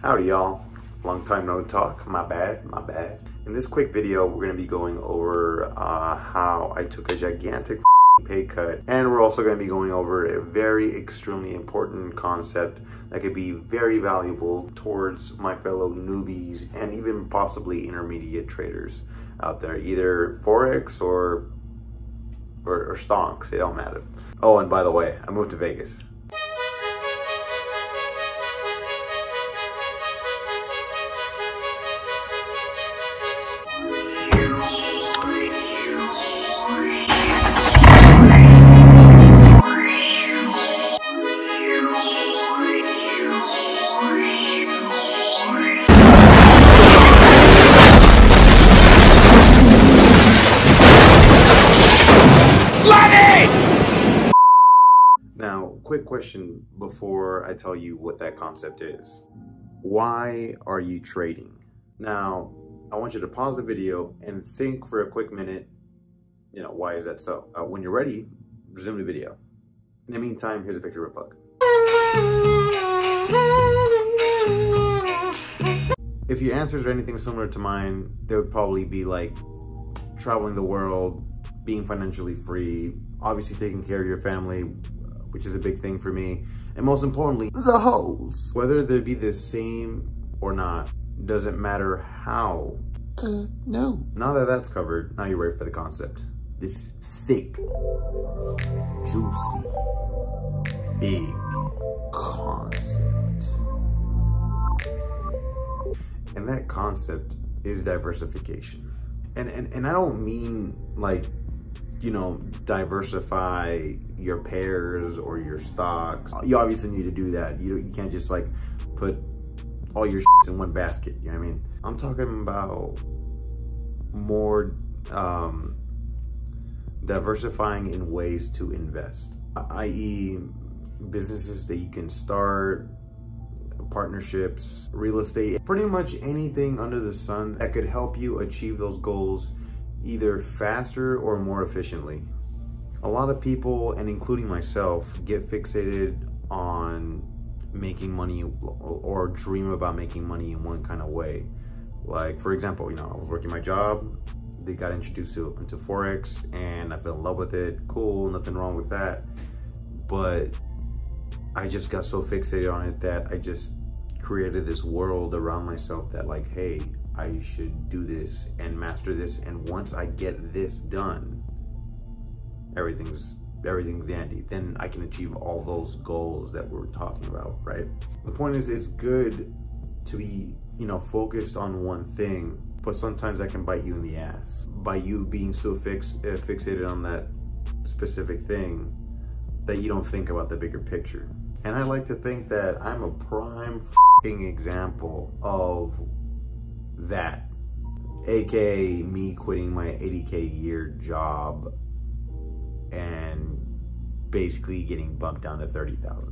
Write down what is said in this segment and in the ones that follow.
Howdy y'all, long time no talk, my bad. In this quick video, we're gonna be going over how I took a gigantic pay cut, and we're also gonna be going over a very extremely important concept that could be very valuable towards my fellow newbies and even possibly intermediate traders out there, either Forex or stocks, it don't matter. Oh, and by the way, I moved to Vegas. Now, quick question before I tell you what that concept is. Why are you trading? Now, I want you to pause the video and think for a quick minute, why is that so? When you're ready, resume the video. In the meantime, here's a picture of a bug. If your answers are anything similar to mine, they would probably be like traveling the world, being financially free, obviously taking care of your family, which is a big thing for me, and most importantly, the hoes. Whether they be the same or not, doesn't matter how. No. Now that that's covered, now you're ready for the concept. This thick, juicy, big concept. And that concept is diversification. And I don't mean like, diversify your pairs or your stocks. You obviously need to do that. You can't just like put all your in one basket, you know what I mean? I'm talking about more diversifying in ways to invest, i.e. businesses that you can start, partnerships, real estate, pretty much anything under the sun that could help you achieve those goals either faster or more efficiently. A lot of people, and including myself, get fixated on making money or dream about making money in one kind of way. Like, for example, I was working my job, they got introduced into Forex, and I fell in love with it. Cool, nothing wrong with that. But I just got so fixated on it that I just created this world around myself that like, hey, I should do this and master this, and once I get this done, everything's dandy. Then I can achieve all those goals that we're talking about, right? The point is, it's good to be, focused on one thing, but sometimes that can bite you in the ass by you being so fixated on that specific thing that you don't think about the bigger picture. And I like to think that I'm a prime example of that, aka me quitting my 80K a year job and basically getting bumped down to 30,000.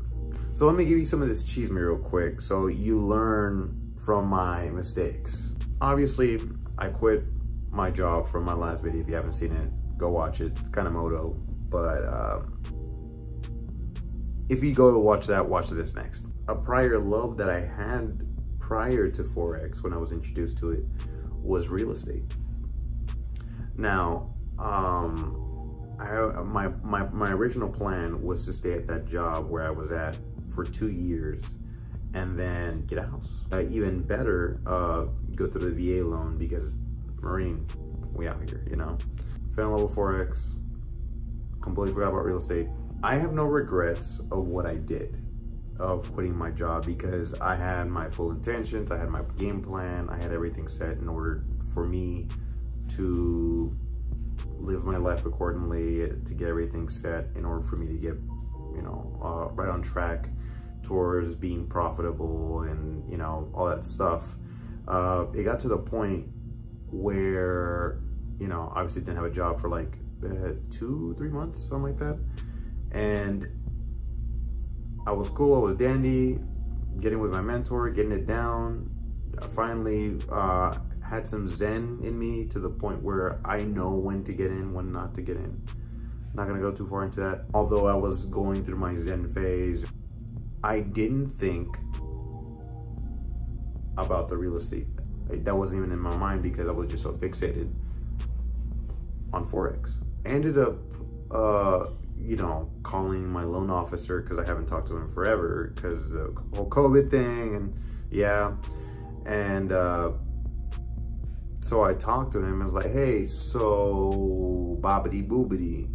So let me give you some of this cheese me real quick so you learn from my mistakes. Obviously, I quit my job from my last video. If you haven't seen it, go watch it. It's kind of moto, but if you go to watch that, watch this next. A prior love that I had prior to Forex, when I was introduced to it, was real estate. Now, my original plan was to stay at that job where I was at for 2 years and then get a house. Even better, go through the VA loan, because Marine, we out here, Fell in love with Forex, completely forgot about real estate. I have no regrets of what I did, of quitting my job, because I had my full intentions, I had my game plan, I had everything set in order for me to live my life accordingly, to get everything set in order for me to get, right on track towards being profitable and, all that stuff. It got to the point where, obviously didn't have a job for like 2-3 months, something like that. And I was cool, I was dandy, getting with my mentor, getting it down. I finally had some zen in me to the point where I know when to get in, when not to get in. Not gonna go too far into that. Although I was going through my zen phase, I didn't think about the real estate. That wasn't even in my mind because I was just so fixated on Forex. Ended up, you know, calling my loan officer because I haven't talked to him forever because the whole COVID thing, and yeah. And so I talked to him. I was like, hey, so bobbity boobity,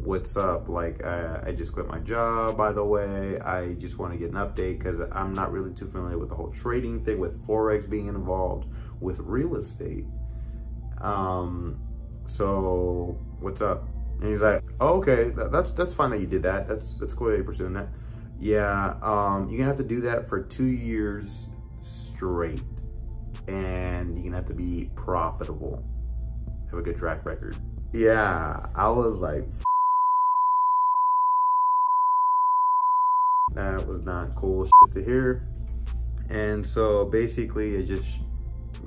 what's up? Like, I just quit my job, by the way. I just want to get an update because I'm not really too familiar with the whole trading thing, with Forex being involved with real estate. So what's up? And he's like, oh, okay, that's fine that you did that. That's cool that you're pursuing that. Yeah, you're gonna have to do that for 2 years straight. And you're gonna have to be profitable, have a good track record. Yeah, I was like, that was not cool shit to hear. And so basically it just,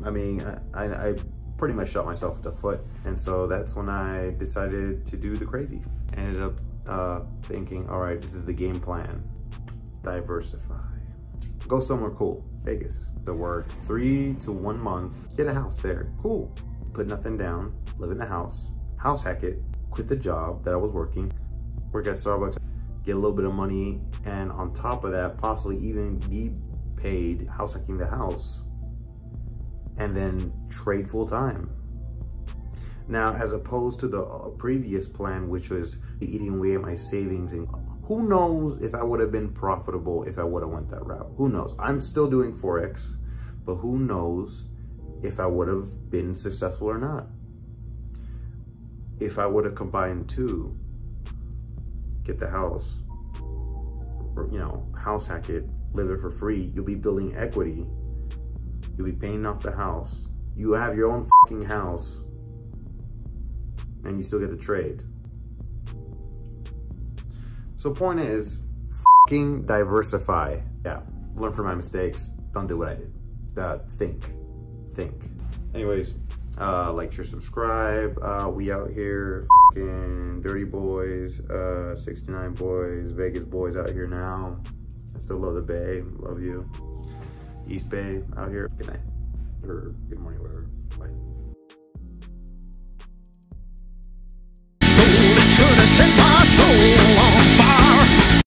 I mean, I pretty much shot myself in the foot. And so that's when I decided to do the crazy. Ended up thinking, all right, this is the game plan. Diversify. Go somewhere cool. Vegas. The work 3 to 1 month. Get a house there. Cool. Put nothing down. Live in the house. House hack it. Quit the job that I was working. Work at Starbucks. Get a little bit of money. And on top of that, possibly even be paid house hacking the house. And then trade full time. Now, as opposed to the previous plan, which was eating away at my savings, and who knows if I would have been profitable if I would have went that route. Who knows? I'm still doing Forex, but who knows if I would have been successful or not. If I would have combined two, get the house, or, you know, house hack it, live it for free, you'll be building equity. You'll be paying off the house. You have your own fucking house, and you still get to trade. So point is, fucking diversify. Yeah, learn from my mistakes. Don't do what I did. Think. Anyways, like, share, subscribe. We out here, fucking dirty boys, 69 boys, Vegas boys out here now. I still love the Bay. Love you. East Bay out here. Good night or good morning, whatever. Bye.